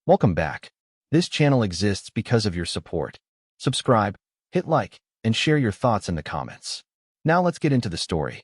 Welcome back. This channel exists because of your support. Subscribe, hit like, and share your thoughts in the comments. Now let's get into the story.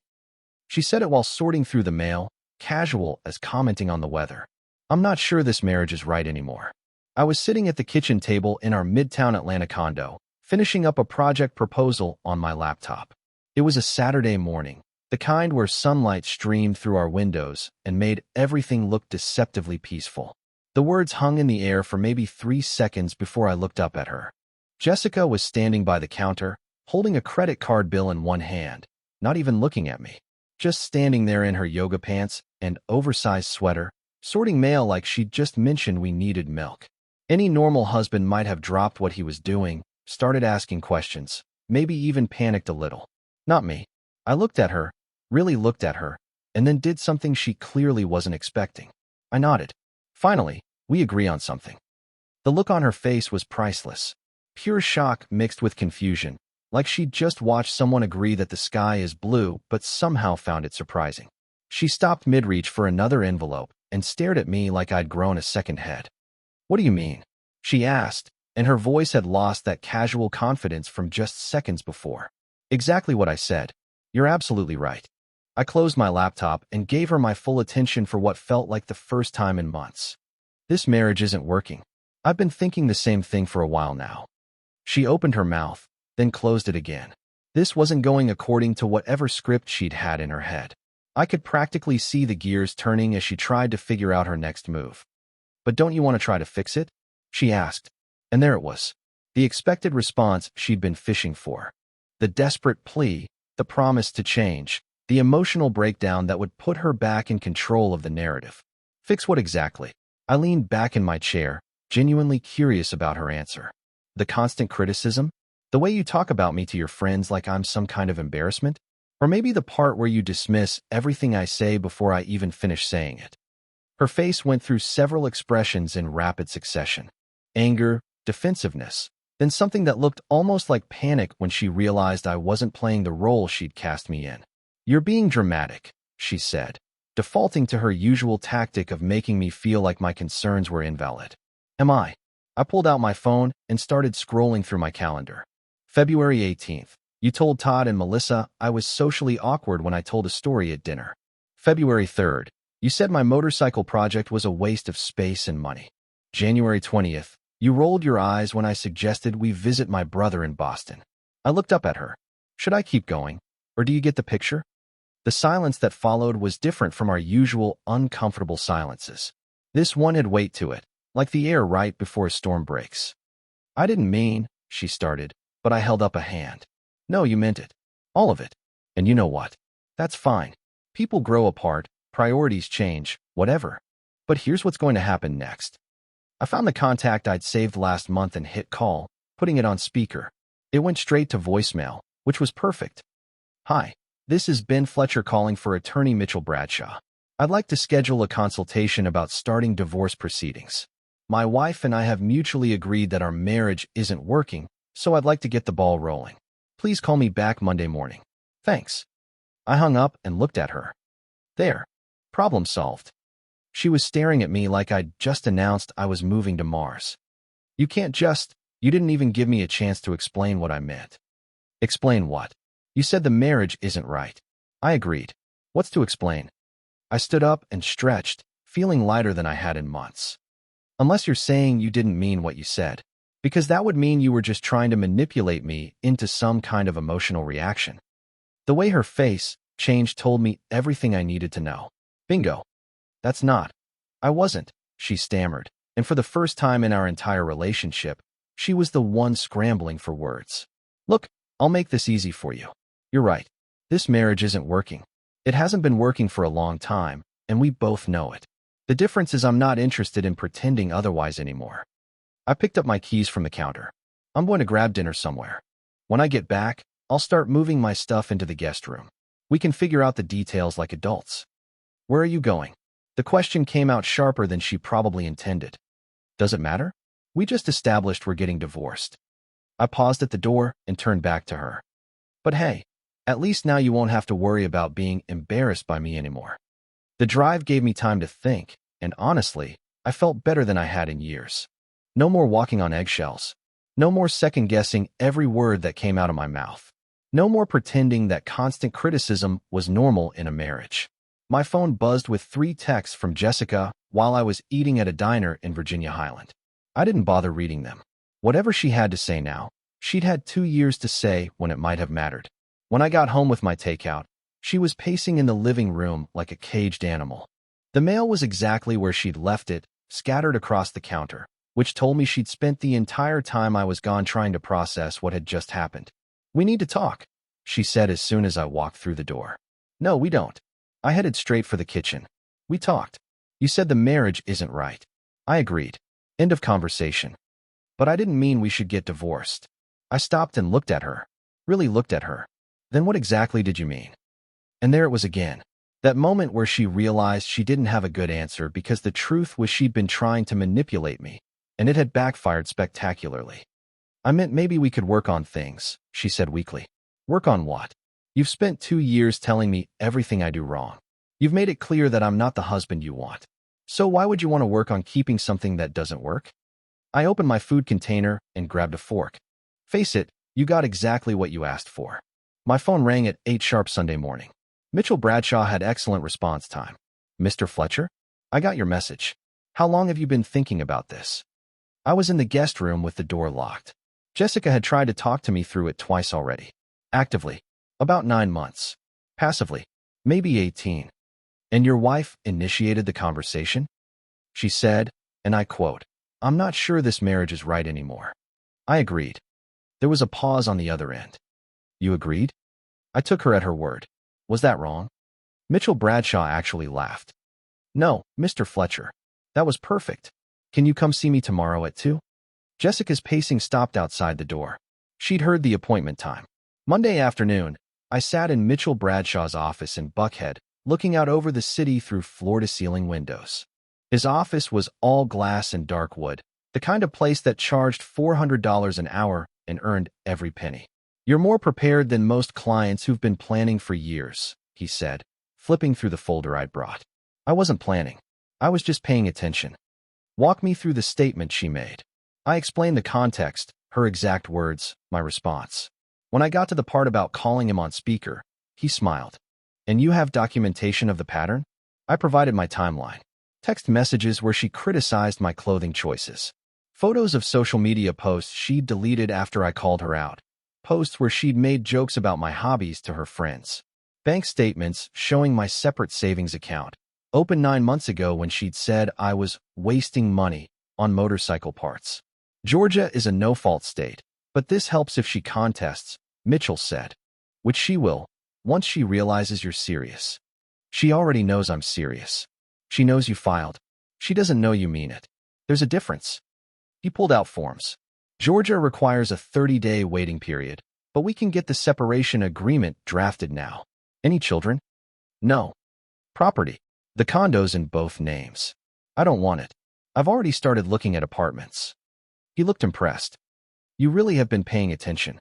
She said it while sorting through the mail, casual as commenting on the weather. I'm not sure this marriage is right anymore. I was sitting at the kitchen table in our Midtown Atlanta condo, finishing up a project proposal on my laptop. It was a Saturday morning, the kind where sunlight streamed through our windows and made everything look deceptively peaceful. The words hung in the air for maybe 3 seconds before I looked up at her. Jessica was standing by the counter, holding a credit card bill in one hand, not even looking at me. Just standing there in her yoga pants and oversized sweater, sorting mail like she'd just mentioned we needed milk. Any normal husband might have dropped what he was doing, started asking questions, maybe even panicked a little. Not me. I looked at her, really looked at her, and then did something she clearly wasn't expecting. I nodded. Finally, we agree on something. The look on her face was priceless. Pure shock mixed with confusion, like she'd just watched someone agree that the sky is blue but somehow found it surprising. She stopped mid-reach for another envelope and stared at me like I'd grown a second head. "What do you mean?" she asked, and her voice had lost that casual confidence from just seconds before. "Exactly what I said. You're absolutely right." I closed my laptop and gave her my full attention for what felt like the first time in months. "This marriage isn't working. I've been thinking the same thing for a while now." She opened her mouth, then closed it again. This wasn't going according to whatever script she'd had in her head. I could practically see the gears turning as she tried to figure out her next move. "But don't you want to try to fix it?" she asked. And there it was. The expected response she'd been fishing for. The desperate plea, the promise to change, the emotional breakdown that would put her back in control of the narrative. Fix what exactly? I leaned back in my chair, genuinely curious about her answer. The constant criticism? The way you talk about me to your friends like I'm some kind of embarrassment? Or maybe the part where you dismiss everything I say before I even finish saying it? Her face went through several expressions in rapid succession. Anger, defensiveness, then something that looked almost like panic when she realized I wasn't playing the role she'd cast me in. "You're being dramatic," she said, defaulting to her usual tactic of making me feel like my concerns were invalid. "Am I?" I pulled out my phone and started scrolling through my calendar. February 18th. You told Todd and Melissa I was socially awkward when I told a story at dinner. February 3rd. You said my motorcycle project was a waste of space and money. January 20th. You rolled your eyes when I suggested we visit my brother in Boston. I looked up at her. Should I keep going? Or do you get the picture? The silence that followed was different from our usual uncomfortable silences. This one had weight to it, like the air right before a storm breaks. "I didn't mean," she started, but I held up a hand. "No, you meant it. All of it. And you know what? That's fine. People grow apart, priorities change, whatever. But here's what's going to happen next." I found the contact I'd saved last month and hit call, putting it on speaker. It went straight to voicemail, which was perfect. "Hi. This is Ben Fletcher calling for attorney Mitchell Bradshaw. I'd like to schedule a consultation about starting divorce proceedings. My wife and I have mutually agreed that our marriage isn't working, so I'd like to get the ball rolling. Please call me back Monday morning. Thanks." I hung up and looked at her. There. Problem solved. She was staring at me like I'd just announced I was moving to Mars. You didn't even give me a chance to explain what I meant." "Explain what?" "You said the marriage isn't right." I agreed. "What's to explain?" I stood up and stretched, feeling lighter than I had in months. "Unless you're saying you didn't mean what you said. Because that would mean you were just trying to manipulate me into some kind of emotional reaction." The way her face changed told me everything I needed to know. "Bingo. That's not." "I wasn't," she stammered, and for the first time in our entire relationship, she was the one scrambling for words. "Look, I'll make this easy for you. You're right. This marriage isn't working. It hasn't been working for a long time, and we both know it. The difference is I'm not interested in pretending otherwise anymore." I picked up my keys from the counter. "I'm going to grab dinner somewhere. When I get back, I'll start moving my stuff into the guest room. We can figure out the details like adults." "Where are you going?" The question came out sharper than she probably intended. "Does it matter? We just established we're getting divorced." I paused at the door and turned back to her. "But hey, at least now you won't have to worry about being embarrassed by me anymore." The drive gave me time to think, and honestly, I felt better than I had in years. No more walking on eggshells. No more second-guessing every word that came out of my mouth. No more pretending that constant criticism was normal in a marriage. My phone buzzed with 3 texts from Jessica while I was eating at a diner in Virginia Highland. I didn't bother reading them. Whatever she had to say now, she'd had 2 years to say when it might have mattered. When I got home with my takeout, she was pacing in the living room like a caged animal. The mail was exactly where she'd left it, scattered across the counter, which told me she'd spent the entire time I was gone trying to process what had just happened. "We need to talk," she said as soon as I walked through the door. "No, we don't." I headed straight for the kitchen. "We talked. You said the marriage isn't right." I agreed. End of conversation. "But I didn't mean we should get divorced." I stopped and looked at her. Really looked at her. "Then what exactly did you mean?" And there it was again. That moment where she realized she didn't have a good answer because the truth was she'd been trying to manipulate me, and it had backfired spectacularly. "I meant maybe we could work on things," she said weakly. "Work on what? You've spent 2 years telling me everything I do wrong. You've made it clear that I'm not the husband you want. So why would you want to work on keeping something that doesn't work?" I opened my food container and grabbed a fork. "Face it, you got exactly what you asked for." My phone rang at 8 sharp Sunday morning. Mitchell Bradshaw had excellent response time. "Mr. Fletcher? I got your message. How long have you been thinking about this?" I was in the guest room with the door locked. Jessica had tried to talk to me through it twice already. Actively, about 9 months. Passively, maybe 18. "And your wife initiated the conversation?" She said, and I quote, "I'm not sure this marriage is right anymore." I agreed. There was a pause on the other end. "You agreed?" I took her at her word. Was that wrong? Mitchell Bradshaw actually laughed. "No, Mr. Fletcher. That was perfect. Can you come see me tomorrow at 2? Jessica's pacing stopped outside the door. She'd heard the appointment time. Monday afternoon, I sat in Mitchell Bradshaw's office in Buckhead, looking out over the city through floor-to-ceiling windows. His office was all glass and dark wood, the kind of place that charged $400 an hour and earned every penny. "You're more prepared than most clients who've been planning for years," he said, flipping through the folder I'd brought. I wasn't planning. I was just paying attention. "Walk me through the statement she made." I explained the context, her exact words, my response. When I got to the part about calling him on speaker, he smiled. "And you have documentation of the pattern?" I provided my timeline. Text messages where she criticized my clothing choices. Photos of social media posts she'd deleted after I called her out. Posts where she'd made jokes about my hobbies to her friends. Bank statements showing my separate savings account, opened 9 months ago when she'd said I was wasting money on motorcycle parts. "Georgia is a no-fault state, but this helps if she contests," Mitchell said. "Which she will, once she realizes you're serious." "She already knows I'm serious. She knows you filed. She doesn't know you mean it. There's a difference." He pulled out forms. "Georgia requires a 30-day waiting period, but we can get the separation agreement drafted now." "Any children?" "No." "Property?" "The condo's in both names." "I don't want it. I've already started looking at apartments." He looked impressed. "You really have been paying attention."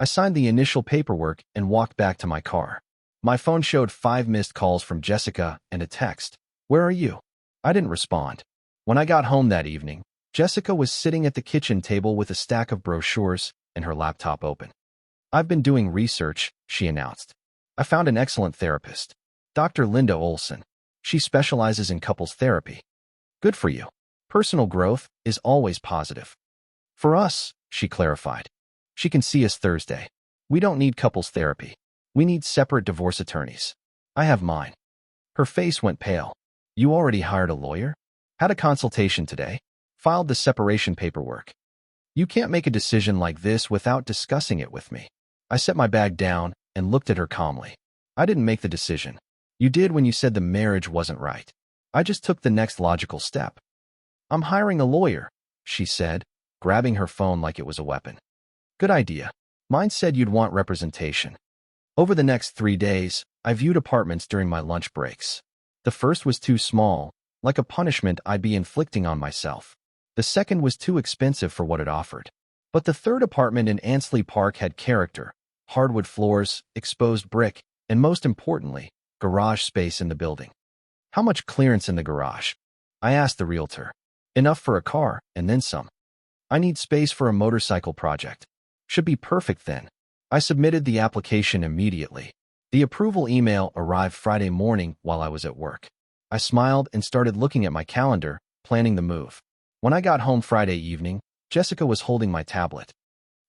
I signed the initial paperwork and walked back to my car. My phone showed 5 missed calls from Jessica and a text. "Where are you?" I didn't respond. When I got home that evening, Jessica was sitting at the kitchen table with a stack of brochures and her laptop open. "I've been doing research," she announced. "I found an excellent therapist, Dr. Linda Olson. She specializes in couples therapy." "Good for you. Personal growth is always positive." "For us," she clarified. "She can see us Thursday. We don't need couples therapy. We need separate divorce attorneys. I have mine." Her face went pale. "You already hired a lawyer?" "Had a consultation today. Filed the separation paperwork." "You can't make a decision like this without discussing it with me." I set my bag down and looked at her calmly. "I didn't make the decision. You did when you said the marriage wasn't right. I just took the next logical step." "I'm hiring a lawyer," she said, grabbing her phone like it was a weapon. "Good idea. Mine said you'd want representation." Over the next 3 days, I viewed apartments during my lunch breaks. The first was too small, like a punishment I'd be inflicting on myself. The second was too expensive for what it offered. But the third apartment in Ansley Park had character, hardwood floors, exposed brick, and most importantly, garage space in the building. "How much clearance in the garage?" I asked the realtor. Enough for a car, and then some. I need space for a motorcycle project. Should be perfect then. I submitted the application immediately. The approval email arrived Friday morning while I was at work. I smiled and started looking at my calendar, planning the move. When I got home Friday evening, Jessica was holding my tablet.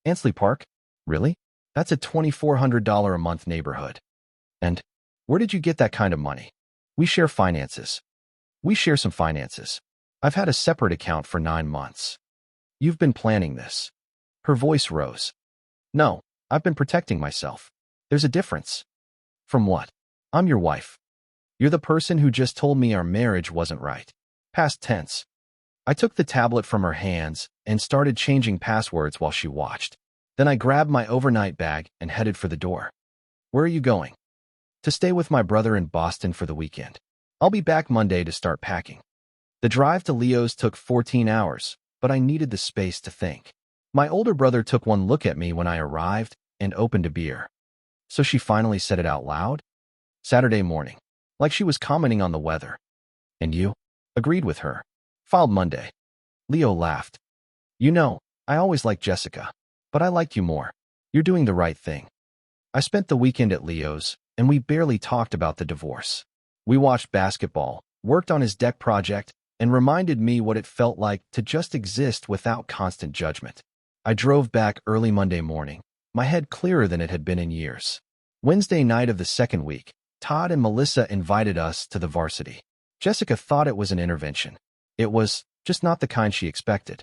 Ansley Park? Really? That's a $2,400 a month neighborhood. And where did you get that kind of money? We share finances. We share some finances. I've had a separate account for 9 months. You've been planning this. Her voice rose. No, I've been protecting myself. There's a difference. From what? I'm your wife. You're the person who just told me our marriage wasn't right. Past tense. I took the tablet from her hands and started changing passwords while she watched. Then I grabbed my overnight bag and headed for the door. Where are you going? To stay with my brother in Boston for the weekend. I'll be back Monday to start packing. The drive to Leo's took 14 hours, but I needed the space to think. My older brother took one look at me when I arrived and opened a beer. So she finally said it out loud? Saturday morning. Like she was commenting on the weather. And you? Agreed with her. Filed Monday. Leo laughed. You know, I always liked Jessica, but I liked you more. You're doing the right thing. I spent the weekend at Leo's, and we barely talked about the divorce. We watched basketball, worked on his deck project, and reminded me what it felt like to just exist without constant judgment. I drove back early Monday morning, my head clearer than it had been in years. Wednesday night of the second week, Todd and Melissa invited us to the varsity. Jessica thought it was an intervention. It was just not the kind she expected.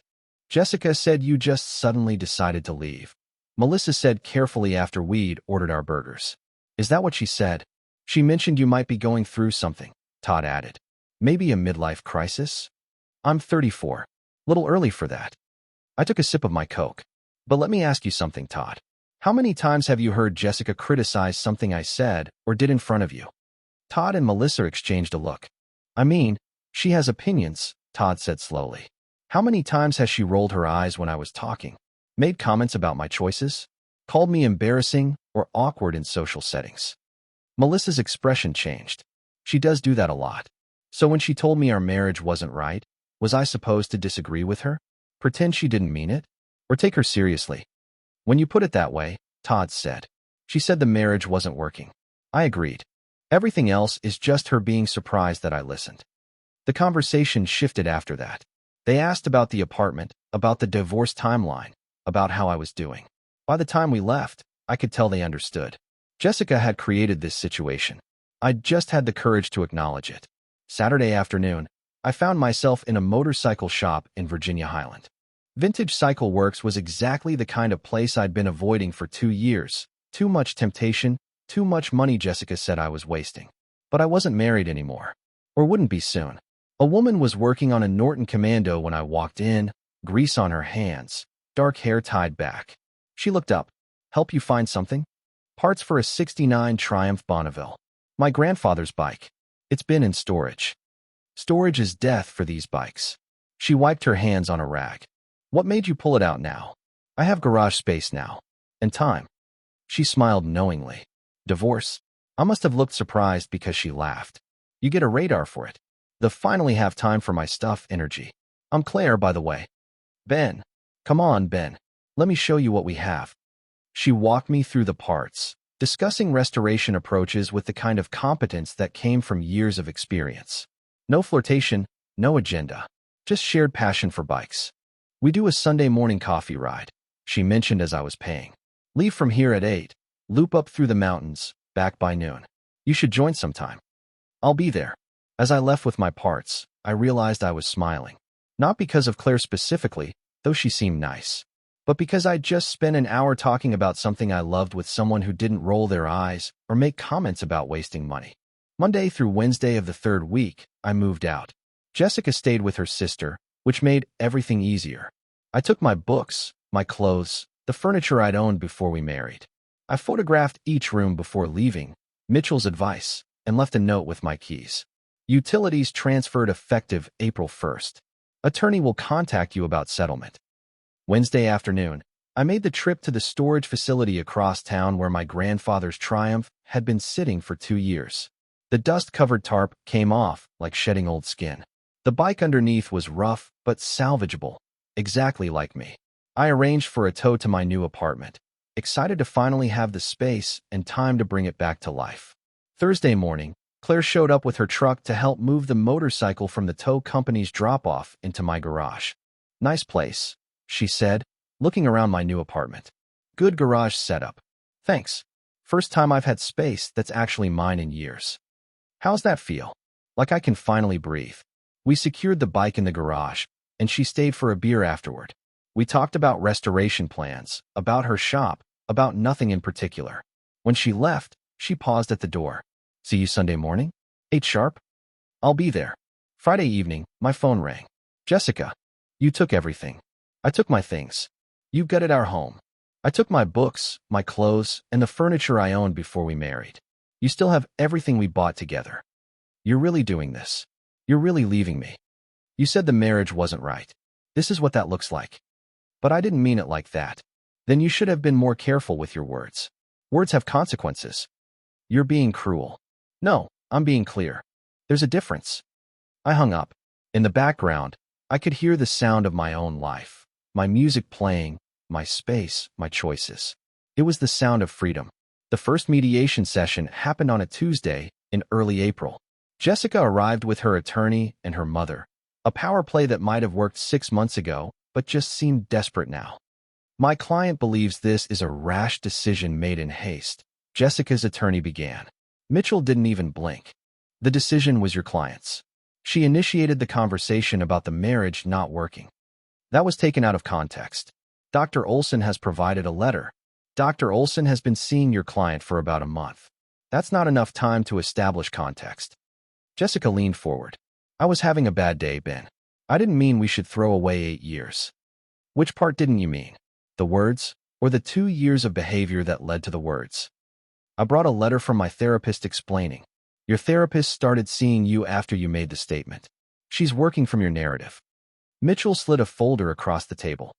Jessica said you just suddenly decided to leave. Melissa said carefully after we'd ordered our burgers. Is that what she said? She mentioned you might be going through something, Todd added. Maybe a midlife crisis? I'm 34. Little early for that. I took a sip of my Coke. But let me ask you something, Todd. How many times have you heard Jessica criticize something I said or did in front of you? Todd and Melissa exchanged a look. I mean, she has opinions, Todd said slowly. How many times has she rolled her eyes when I was talking? Made comments about my choices? Called me embarrassing or awkward in social settings? Melissa's expression changed. She does do that a lot. So when she told me our marriage wasn't right, was I supposed to disagree with her? Pretend she didn't mean it? Or take her seriously? When you put it that way, Todd said. She said the marriage wasn't working. I agreed. Everything else is just her being surprised that I listened. The conversation shifted after that. They asked about the apartment, about the divorce timeline, about how I was doing. By the time we left, I could tell they understood. Jessica had created this situation. I'd just had the courage to acknowledge it. Saturday afternoon, I found myself in a motorcycle shop in Virginia Highland. Vintage Cycle Works was exactly the kind of place I'd been avoiding for 2 years. Too much temptation, too much money Jessica said I was wasting. But I wasn't married anymore. Or wouldn't be soon. A woman was working on a Norton Commando when I walked in, grease on her hands, dark hair tied back. She looked up. Help you find something? Parts for a '69 Triumph Bonneville. My grandfather's bike. It's been in storage. Storage is death for these bikes. She wiped her hands on a rag. What made you pull it out now? I have garage space now. And time. She smiled knowingly. Divorce? I must have looked surprised because she laughed. You get a radar for it. The finally have time for my stuff energy. I'm Claire, by the way. Ben. Come on, Ben. Let me show you what we have. She walked me through the parts, discussing restoration approaches with the kind of competence that came from years of experience. No flirtation, no agenda. Just shared passion for bikes. We do a Sunday morning coffee ride, she mentioned as I was paying. Leave from here at 8, loop up through the mountains, back by noon. You should join sometime. I'll be there. As I left with my parts, I realized I was smiling. Not because of Claire specifically, though she seemed nice, but because I'd just spent an hour talking about something I loved with someone who didn't roll their eyes or make comments about wasting money. Monday through Wednesday of the third week, I moved out. Jessica stayed with her sister, which made everything easier. I took my books, my clothes, the furniture I'd owned before we married. I photographed each room before leaving, Mitchell's advice, and left a note with my keys. Utilities transferred effective April 1st. Attorney will contact you about settlement. Wednesday afternoon, I made the trip to the storage facility across town where my grandfather's Triumph had been sitting for 2 years. The dust-covered tarp came off like shedding old skin. The bike underneath was rough but salvageable, exactly like me. I arranged for a tow to my new apartment, excited to finally have the space and time to bring it back to life. Thursday morning, Claire showed up with her truck to help move the motorcycle from the tow company's drop-off into my garage. "Nice place," she said, looking around my new apartment. "Good garage setup. Thanks. First time I've had space that's actually mine in years." "How's that feel?" "Like I can finally breathe." We secured the bike in the garage, and she stayed for a beer afterward. We talked about restoration plans, about her shop, about nothing in particular. When she left, she paused at the door. "See you Sunday morning? 8 sharp?" "I'll be there." Friday evening, my phone rang. "Jessica, you took everything." "I took my things." "You gutted our home." "I took my books, my clothes, and the furniture I owned before we married." "You still have everything we bought together." "You're really doing this. You're really leaving me." "You said the marriage wasn't right. This is what that looks like." "But I didn't mean it like that." "Then you should have been more careful with your words. Words have consequences." "You're being cruel." "No, I'm being clear. There's a difference." I hung up. In the background, I could hear the sound of my own life, my music playing, my space, my choices. It was the sound of freedom. The first mediation session happened on a Tuesday in early April. Jessica arrived with her attorney and her mother, a power play that might have worked 6 months ago, but just seemed desperate now. "My client believes this is a rash decision made in haste," Jessica's attorney began. Mitchell didn't even blink. "The decision was your client's." She initiated the conversation about the marriage not working. That was taken out of context. "Dr. Olson has provided a letter. Dr. Olson has been seeing your client for about a month. That's not enough time to establish context." Jessica leaned forward. "I was having a bad day, Ben. I didn't mean we should throw away 8 years." "Which part didn't you mean? The words, or the 2 years of behavior that led to the words?" "I brought a letter from my therapist explaining. Your therapist started seeing you after you made the statement. She's working from your narrative." Mitchell slid a folder across the table.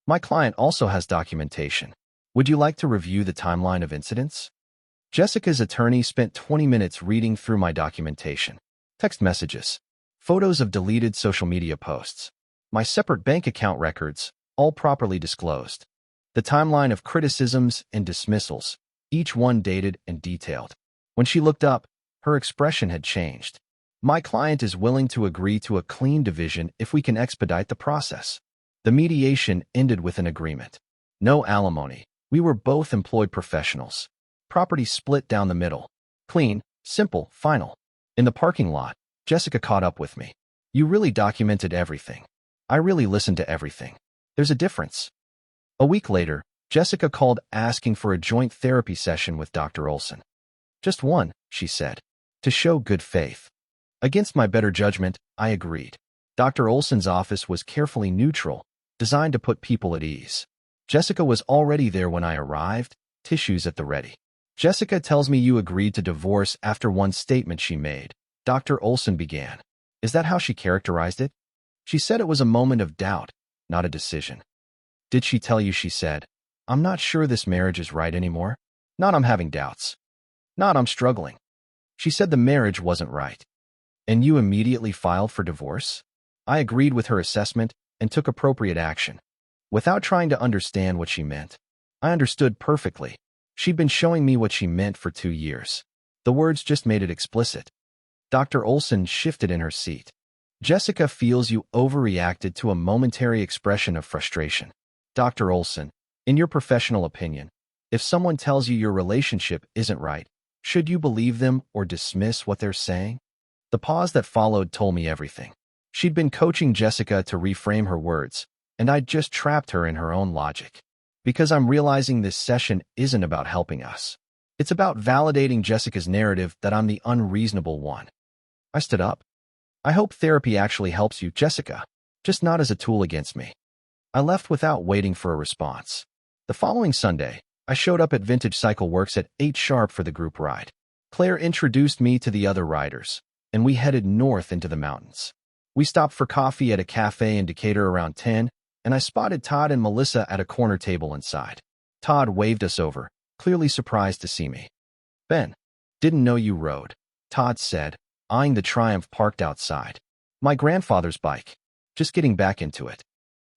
"My client also has documentation. Would you like to review the timeline of incidents?" Jessica's attorney spent 20 minutes reading through my documentation. Text messages, photos of deleted social media posts, my separate bank account records, all properly disclosed. The timeline of criticisms and dismissals, each one dated and detailed. When she looked up, her expression had changed. "My client is willing to agree to a clean division if we can expedite the process." The mediation ended with an agreement. No alimony. We were both employed professionals. Property split down the middle. Clean, simple, final. In the parking lot, Jessica caught up with me. "You really documented everything." "I really listened to everything." "There's a difference." A week later, Jessica called asking for a joint therapy session with Dr. Olson. "Just one," she said, to show good faith. Against my better judgment, I agreed. Dr. Olson's office was carefully neutral, designed to put people at ease. Jessica was already there when I arrived, tissues at the ready. "Jessica tells me you agreed to divorce after one statement she made," Dr. Olson began. "Is that how she characterized it?" "She said it was a moment of doubt, not a decision." "Did she tell you she said, 'I'm not sure this marriage is right anymore'?" "Not I'm having doubts." "Not I'm struggling." "She said the marriage wasn't right." "And you immediately filed for divorce?" I agreed with her assessment and took appropriate action. Without trying to understand what she meant. I understood perfectly. She'd been showing me what she meant for 2 years. The words just made it explicit. Dr. Olson shifted in her seat. "Jessica feels you overreacted to a momentary expression of frustration." "Dr. Olson, in your professional opinion, if someone tells you your relationship isn't right, should you believe them or dismiss what they're saying?" The pause that followed told me everything. She'd been coaching Jessica to reframe her words, and I'd just trapped her in her own logic. Because I'm realizing this session isn't about helping us. It's about validating Jessica's narrative that I'm the unreasonable one. I stood up. "I hope therapy actually helps you, Jessica, just not as a tool against me." I left without waiting for a response. The following Sunday, I showed up at Vintage Cycle Works at 8 sharp for the group ride. Claire introduced me to the other riders, and we headed north into the mountains. We stopped for coffee at a cafe in Decatur around 10, and I spotted Todd and Melissa at a corner table inside. Todd waved us over, clearly surprised to see me. "Ben, didn't know you rode," Todd said, eyeing the Triumph parked outside. My grandfather's bike. Just getting back into it.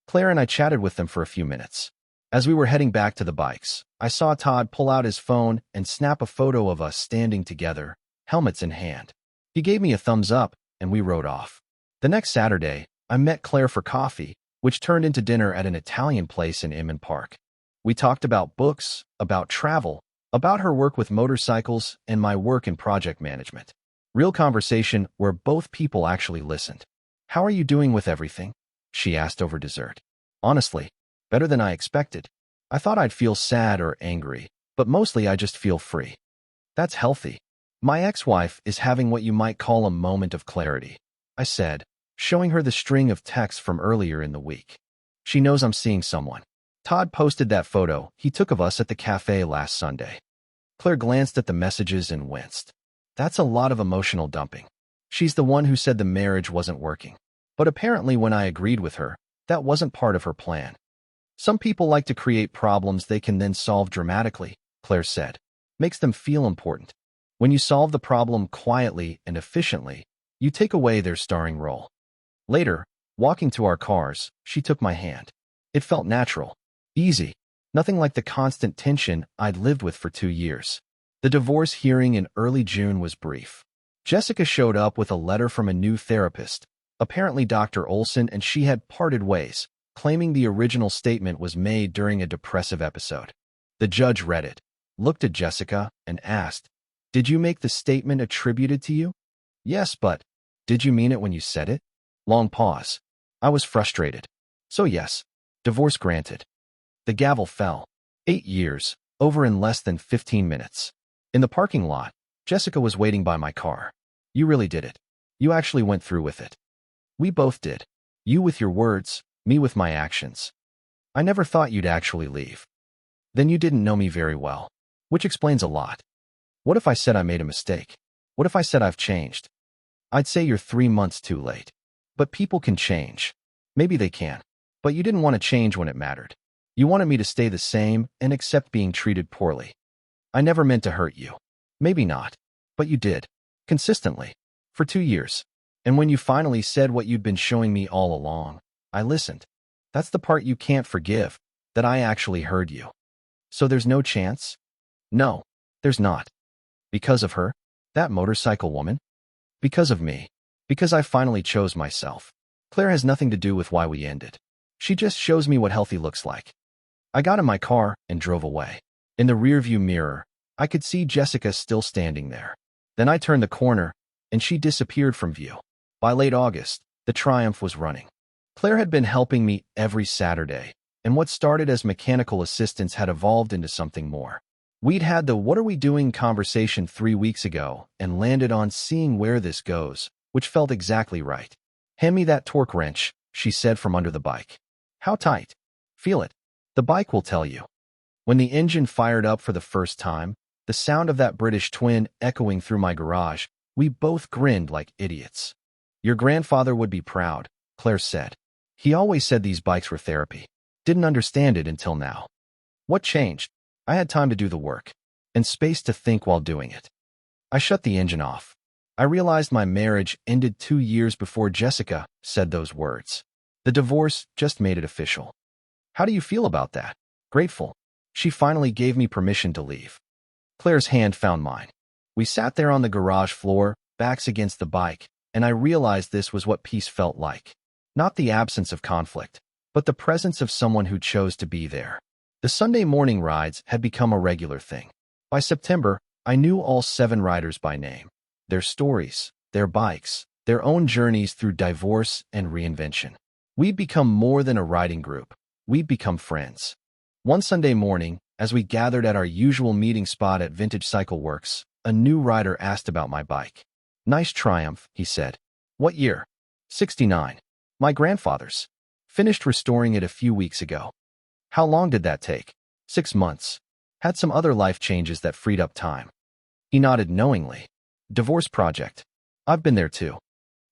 Claire and I chatted with them for a few minutes. As we were heading back to the bikes, I saw Todd pull out his phone and snap a photo of us standing together, helmets in hand. He gave me a thumbs up, and we rode off. The next Saturday, I met Claire for coffee, which turned into dinner at an Italian place in Inman Park. We talked about books, about travel, about her work with motorcycles, and my work in project management. Real conversation where both people actually listened. "How are you doing with everything?" she asked over dessert. "Honestly, better than I expected. I thought I'd feel sad or angry, but mostly I just feel free." "That's healthy." "My ex-wife is having what you might call a moment of clarity," I said, showing her the string of texts from earlier in the week. "She knows I'm seeing someone." Todd posted that photo he took of us at the cafe last Sunday. Claire glanced at the messages and winced. That's a lot of emotional dumping. She's the one who said the marriage wasn't working. But apparently when I agreed with her, that wasn't part of her plan. "Some people like to create problems they can then solve dramatically," Claire said. "Makes them feel important. When you solve the problem quietly and efficiently, you take away their starring role." Later, walking to our cars, she took my hand. It felt natural, easy, nothing like the constant tension I'd lived with for 2 years. The divorce hearing in early June was brief. Jessica showed up with a letter from a new therapist, apparently Dr. Olson, and she had parted ways, claiming the original statement was made during a depressive episode. The judge read it, looked at Jessica, and asked, "Did you make the statement attributed to you?" "Yes, but did you mean it when you said it?" Long pause. I was frustrated. "So yes, divorce granted." The gavel fell. 8 years, over in less than 15 minutes. In the parking lot, Jessica was waiting by my car. "You really did it. You actually went through with it." "We both did. You with your words, me with my actions." "I never thought you'd actually leave." "Then you didn't know me very well." "Which explains a lot." "What if I said I made a mistake? What if I said I've changed?" "I'd say you're 3 months too late." "But people can change." "Maybe they can. But you didn't want to change when it mattered. You wanted me to stay the same and accept being treated poorly." "I never meant to hurt you." "Maybe not. But you did. Consistently. For 2 years. And when you finally said what you'd been showing me all along, I listened. That's the part you can't forgive, that I actually heard you." "So there's no chance?" "No, there's not." "Because of her? That motorcycle woman?" "Because of me. Because I finally chose myself. Claire has nothing to do with why we ended. She just shows me what healthy looks like." I got in my car and drove away. In the rearview mirror, I could see Jessica still standing there. Then I turned the corner, and she disappeared from view. By late August, the Triumph was running. Claire had been helping me every Saturday, and what started as mechanical assistance had evolved into something more. We'd had the "what are we doing" conversation 3 weeks ago and landed on seeing where this goes, which felt exactly right. "Hand me that torque wrench," she said from under the bike. "How tight?" "Feel it. The bike will tell you." When the engine fired up for the first time, the sound of that British twin echoing through my garage, we both grinned like idiots. "Your grandfather would be proud," Claire said. "He always said these bikes were therapy. Didn't understand it until now." What changed? I had time to do the work, and space to think while doing it. I shut the engine off. I realized my marriage ended 2 years before Jessica said those words. The divorce just made it official. "How do you feel about that?" "Grateful. She finally gave me permission to leave." Claire's hand found mine. We sat there on the garage floor, backs against the bike, and I realized this was what peace felt like. Not the absence of conflict, but the presence of someone who chose to be there. The Sunday morning rides had become a regular thing. By September, I knew all 7 riders by name. Their stories, their bikes, their own journeys through divorce and reinvention. We'd become more than a riding group. We'd become friends. One Sunday morning, as we gathered at our usual meeting spot at Vintage Cycle Works, a new rider asked about my bike. "Nice Triumph," he said. "What year?" "69. My grandfather's. Finished restoring it a few weeks ago." "How long did that take?" 6 months. Had some other life changes that freed up time." He nodded knowingly. "Divorce project. I've been there too."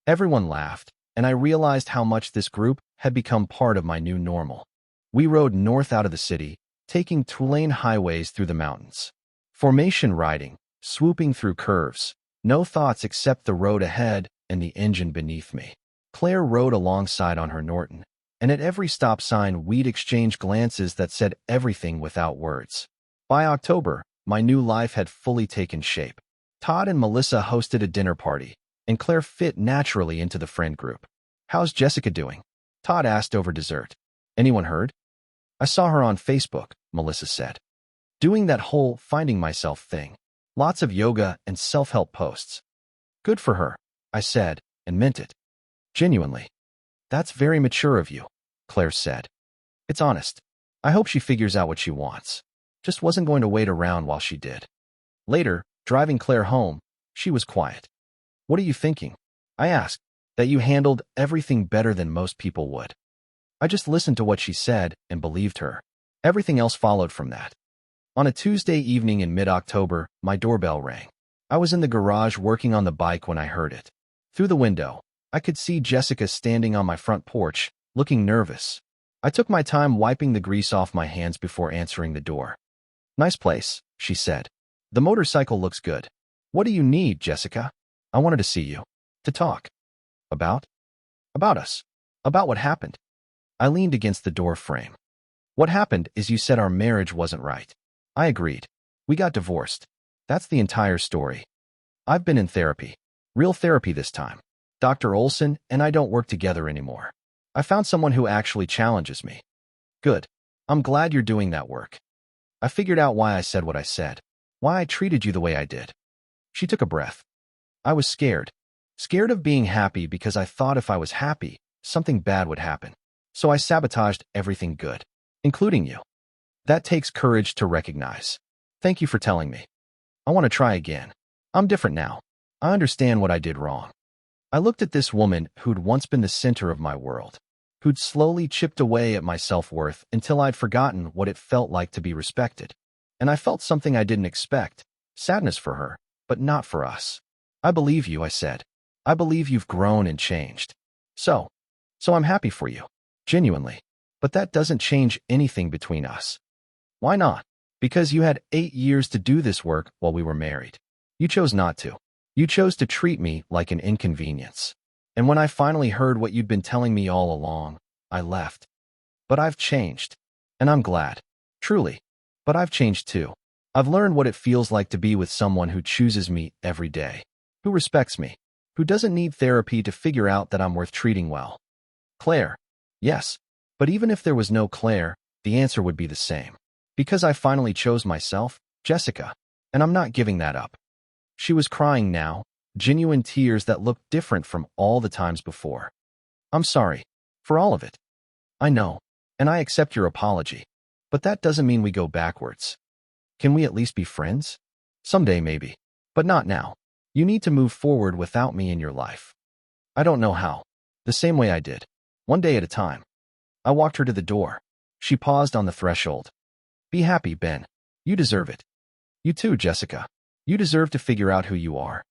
Everyone laughed, and I realized how much this group had become part of my new normal. We rode north out of the city, taking 2-lane highways through the mountains. Formation riding, swooping through curves, no thoughts except the road ahead and the engine beneath me. Claire rode alongside on her Norton, and at every stop sign we'd exchange glances that said everything without words. By October, my new life had fully taken shape. Todd and Melissa hosted a dinner party, and Claire fit naturally into the friend group. "How's Jessica doing?" Todd asked over dessert. "Anyone heard?" "I saw her on Facebook," Melissa said. "Doing that whole finding myself thing. Lots of yoga and self-help posts." "Good for her," I said, and meant it. Genuinely. "That's very mature of you," Claire said. "It's honest. I hope she figures out what she wants. Just wasn't going to wait around while she did." Later, driving Claire home, she was quiet. "What are you thinking?" I asked. "That you handled everything better than most people would." I just listened to what she said and believed her. Everything else followed from that. On a Tuesday evening in mid-October, my doorbell rang. I was in the garage working on the bike when I heard it. Through the window, I could see Jessica standing on my front porch, looking nervous. I took my time wiping the grease off my hands before answering the door. "Nice place," she said. "The motorcycle looks good. What do you need, Jessica?" "I wanted to see you. To talk." "About?" "About us. About what happened." I leaned against the door frame. "What happened is you said our marriage wasn't right." I agreed. "We got divorced. That's the entire story. I've been in therapy. Real therapy this time. Dr. Olson and I don't work together anymore. I found someone who actually challenges me." "Good. I'm glad you're doing that work." I figured out why I said what I said. Why I treated you the way I did. She took a breath. "I was scared. Scared of being happy because I thought if I was happy, something bad would happen. So I sabotaged everything good, including you. That takes courage to recognize. Thank you for telling me. I want to try again. I'm different now. I understand what I did wrong." I looked at this woman who'd once been the center of my world, who'd slowly chipped away at my self-worth until I'd forgotten what it felt like to be respected. And I felt something I didn't expect, sadness for her, but not for us. "I believe you," I said. "I believe you've grown and changed. So I'm happy for you. Genuinely. But that doesn't change anything between us." "Why not?" "Because you had 8 years to do this work while we were married. You chose not to. You chose to treat me like an inconvenience. And when I finally heard what you'd been telling me all along, I left. But I've changed. And I'm glad. Truly. But I've changed too. I've learned what it feels like to be with someone who chooses me every day, who respects me, who doesn't need therapy to figure out that I'm worth treating well." "Claire." "Yes. But even if there was no Claire, the answer would be the same. Because I finally chose myself, Jessica. And I'm not giving that up." She was crying now, genuine tears that looked different from all the times before. "I'm sorry. For all of it. I know. And I accept your apology. But that doesn't mean we go backwards. Can we at least be friends? Someday maybe. But not now. You need to move forward without me in your life." "I don't know how." "The same way I did. One day at a time." I walked her to the door. She paused on the threshold. "Be happy, Ben. You deserve it. You too, Jessica. You deserve to figure out who you are."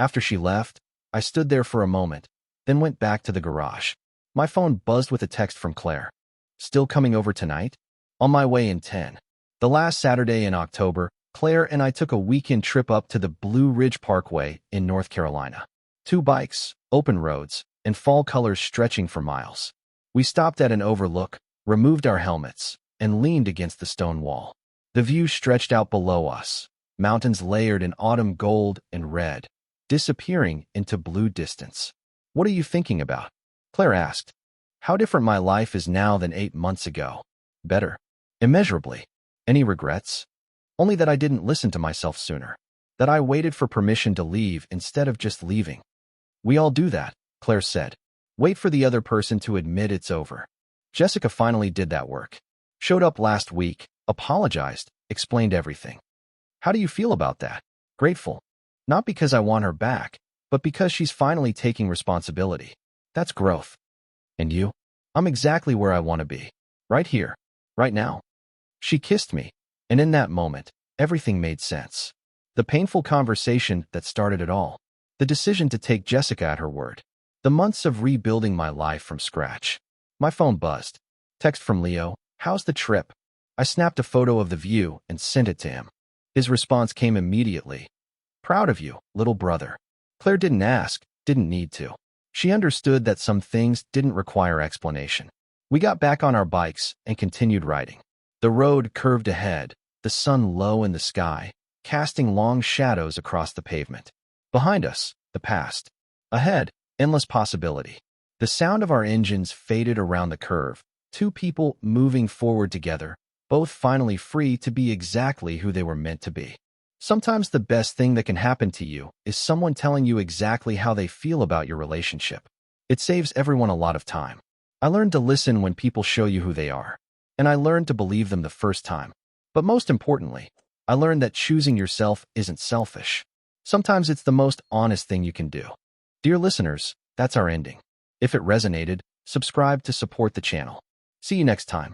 After she left, I stood there for a moment, then went back to the garage. My phone buzzed with a text from Claire. "Still coming over tonight?" "On my way in 10. The last Saturday in October, Claire and I took a weekend trip up to the Blue Ridge Parkway in North Carolina. 2 bikes, open roads, and fall colors stretching for miles. We stopped at an overlook, removed our helmets, and leaned against the stone wall. The view stretched out below us, mountains layered in autumn gold and red, disappearing into blue distance. "What are you thinking about?" Claire asked. "How different my life is now than 8 months ago." "Better. Immeasurably." "Any regrets?" "Only that I didn't listen to myself sooner. That I waited for permission to leave instead of just leaving." "We all do that," Claire said. "Wait for the other person to admit it's over." Jessica finally did that work. Showed up last week, apologized, explained everything. "How do you feel about that?" "Grateful. Not because I want her back, but because she's finally taking responsibility. That's growth." "And you?" "I'm exactly where I want to be. Right here. Right now." She kissed me, and in that moment, everything made sense. The painful conversation that started it all. The decision to take Jessica at her word. The months of rebuilding my life from scratch. My phone buzzed. Text from Leo. "How's the trip?" I snapped a photo of the view and sent it to him. His response came immediately. "Proud of you, little brother." Claire didn't ask, didn't need to. She understood that some things didn't require explanation. We got back on our bikes and continued riding. The road curved ahead, the sun low in the sky, casting long shadows across the pavement. Behind us, the past. Ahead, endless possibility. The sound of our engines faded around the curve, two people moving forward together, both finally free to be exactly who they were meant to be. Sometimes the best thing that can happen to you is someone telling you exactly how they feel about your relationship. It saves everyone a lot of time. I learned to listen when people show you who they are, and I learned to believe them the first time. But most importantly, I learned that choosing yourself isn't selfish. Sometimes it's the most honest thing you can do. Dear listeners, that's our ending. If it resonated, subscribe to support the channel. See you next time.